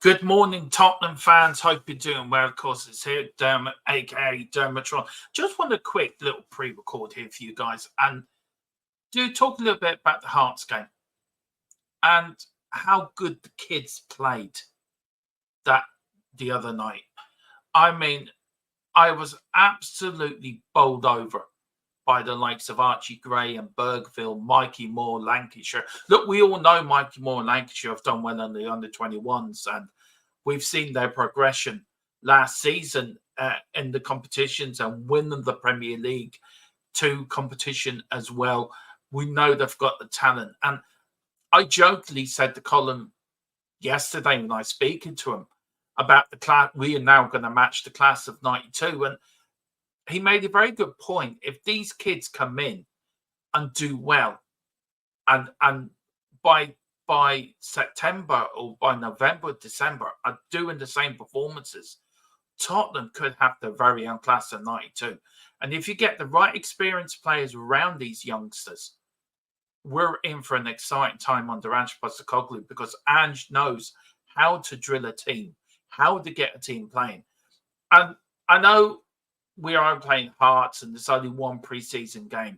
Good morning, Tottenham fans. Hope you're doing well. Of course, it's here, Dermot, aka Dermotron. Just want a quick little pre-record here for you guys and do talk a little bit about the Hearts game and how good the kids played that the other night. I mean, I was absolutely bowled over by the likes of Archie Gray and Bergville, Mikey Moore, Lancashire. Look, we all know Mikey Moore and Lancashire have done well on the under-21s, and we've seen their progression last season in the competitions and winning the Premier League 2 competition as well. We know they've got the talent. And I jokingly said to Colin yesterday when I was speaking to him about the class, we are now going to match the class of 92. And he made a very good point. If these kids come in and do well, and by September or by November, December are doing the same performances, Tottenham could have their very own class of 92. And if you get the right experienced players around these youngsters, we're in for an exciting time under Ange Postecoglou, because Ange knows how to drill a team, how to get a team playing. And I know we are playing Hearts and there's only one pre-season game,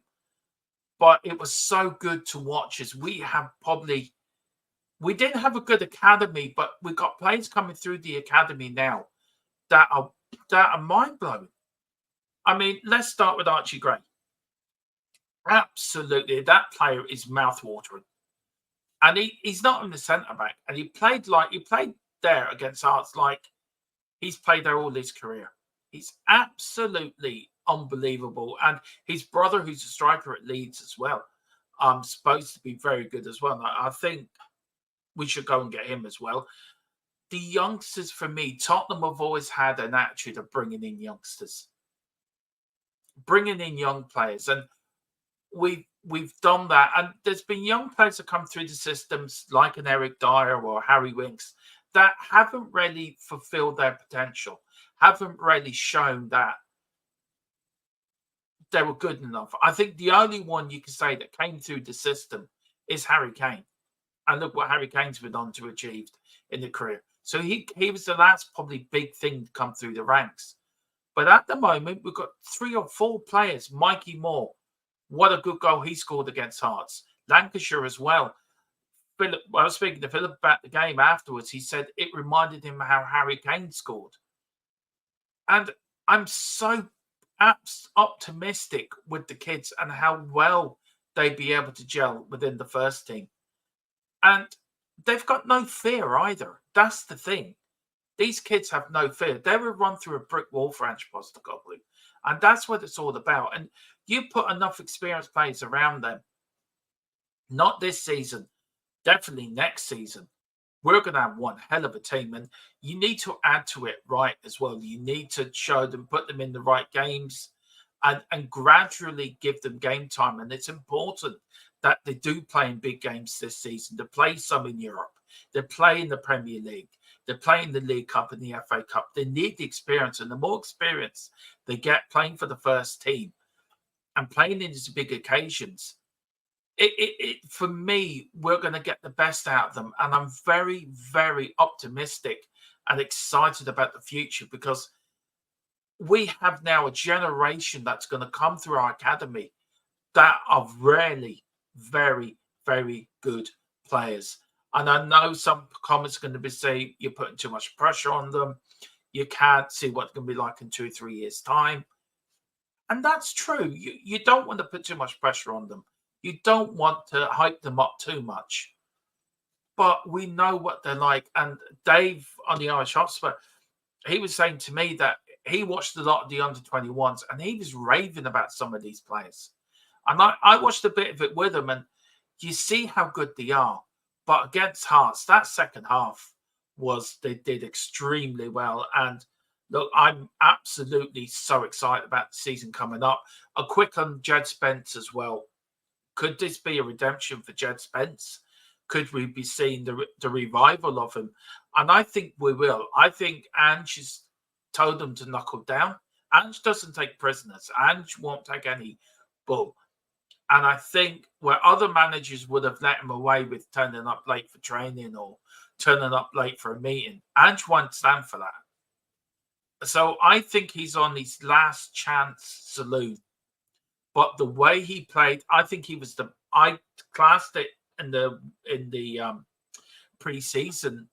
but it was so good to watch as we didn't have a good academy, but we've got players coming through the academy now that are mind-blowing. I mean, let's start with Archie Gray. Absolutely, that player is mouth-watering. And he's not in the centre-back. And he played there against Hearts like he's played there all his career. He's absolutely unbelievable. And his brother, who's a striker at Leeds as well, supposed to be very good as well. I think we should go and get him as well. The youngsters, for me, Tottenham have always had an attitude of bringing in youngsters, bringing in young players. And we've done that. And there's been young players that come through the systems like an Eric Dyer or Harry Winks that haven't really fulfilled their potential, haven't really shown that they were good enough. I think the only one you can say that came through the system is Harry Kane. And look what Harry Kane's been on to achieve in the career. So he was the last probably big thing to come through the ranks. But at the moment, we've got 3 or 4 players. Mikey Moore, what a good goal he scored against Hearts. Lancashire as well. Philip, I was speaking to Philip about the game afterwards. He said it reminded him how Harry Kane scored. And I'm so optimistic with the kids and how well they'd be able to gel within the first team. And they've got no fear either. That's the thing. These kids have no fear. They will run through a brick wall for Ange Postecoglou. And that's what it's all about. And you put enough experienced players around them, not this season, definitely next season, we're going to have one hell of a team. And you need to add to it right as well. You need to show them, put them in the right games and gradually give them game time. And it's important that they do play in big games this season. They play some in Europe. They play in the Premier League. They're playing the League Cup and the FA Cup. They need the experience. And the more experience they get playing for the first team and playing in these big occasions, for me, we're going to get the best out of them. And I'm very, very optimistic and excited about the future, because we have now a generation that's going to come through our academy that are really very, very good players. And I know some comments are going to be saying you're putting too much pressure on them. You can't see what's going to be like in 2 or 3 years' time. And that's true. You don't want to put too much pressure on them. You don't want to hype them up too much. But we know what they're like. And Dave on the Irish Hotspur, he was saying to me that he watched a lot of the under-21s and he was raving about some of these players. And I watched a bit of it with him, and you see how good they are. But against Hearts, that second half they did extremely well. And look, I'm absolutely so excited about the season coming up. A quick on Jed Spence as well. Could this be a redemption for Jed Spence? Could we be seeing the revival of him? And I think we will. I think Ange has told them to knuckle down. Ange doesn't take prisoners. Ange won't take any bull. And I think where other managers would have let him away with turning up late for training or turning up late for a meeting. Ange won't stand for that. So I think he's on his last chance saloon. But the way he played, I think he was I classed it in the pre-season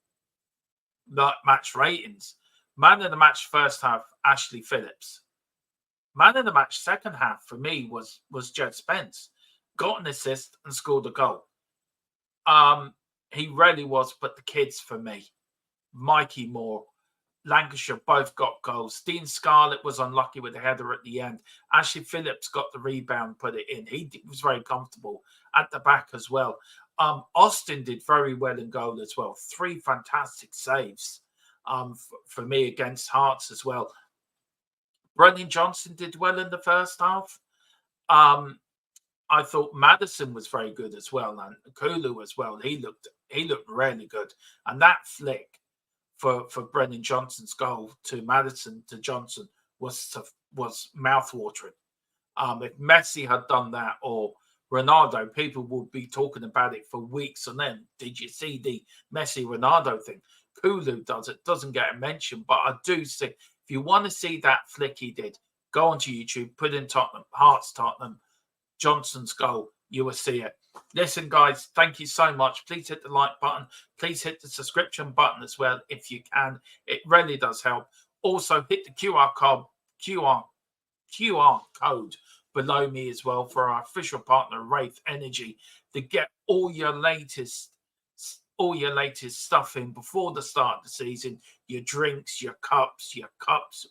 match ratings. Man of the match first half, Ashley Phillips. Man of the match second half for me was Jed Spence. Got an assist and scored a goal. He really was, but the kids for me, Mikey Moore, Lancashire both got goals. Dean Scarlett was unlucky with the header at the end. Ashley Phillips got the rebound, put it in. He was very comfortable at the back as well. Austin did very well in goal as well. 3 fantastic saves for me against Hearts as well. Brennan Johnson did well in the first half. I thought Madison was very good as well, and Kulu as well. He looked really good. And that flick for Brennan Johnson's goal to Madison to Johnson was mouthwatering. If Messi had done that or Ronaldo, people would be talking about it for weeks. And then, did you see the Messi Ronaldo thing? Kulu does it, doesn't get a mention, but I do see. If you want to see that flick he did, go onto YouTube, put in Hearts Tottenham, Johnson's goal, you will see it. Listen, guys, thank you so much. Please hit the like button. Please hit the subscription button as well if you can. It really does help. Also, hit the QR code below me as well for our official partner, Wraith Energy, to get all your latest stuff in before the start of the season. Your drinks, your cups,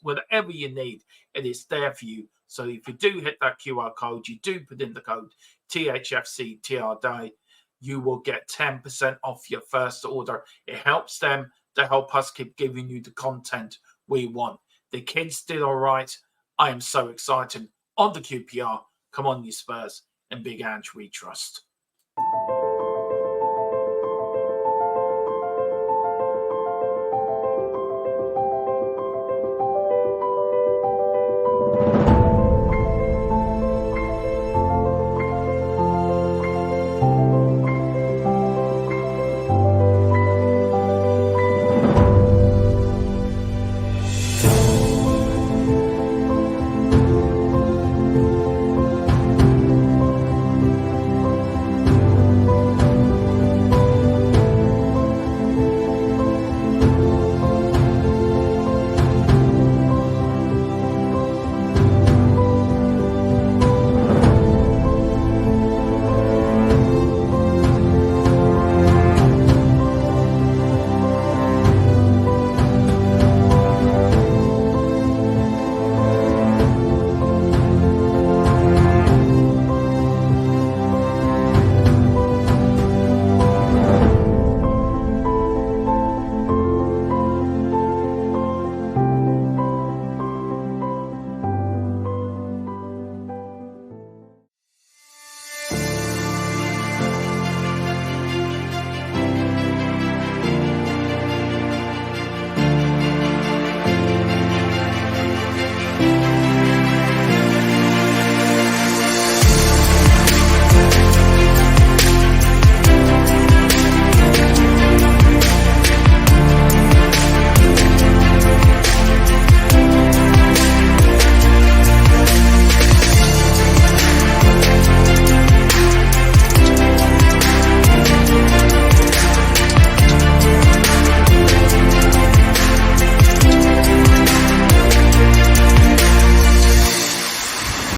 whatever you need, it is there for you. So if you do hit that QR code, you do put in the code THFC TRD, you will get 10% off your first order. It helps them to help us keep giving you the content we want. The kids did all right. I am so excited. On the QPR, come on, you Spurs, and Big Ange we trust.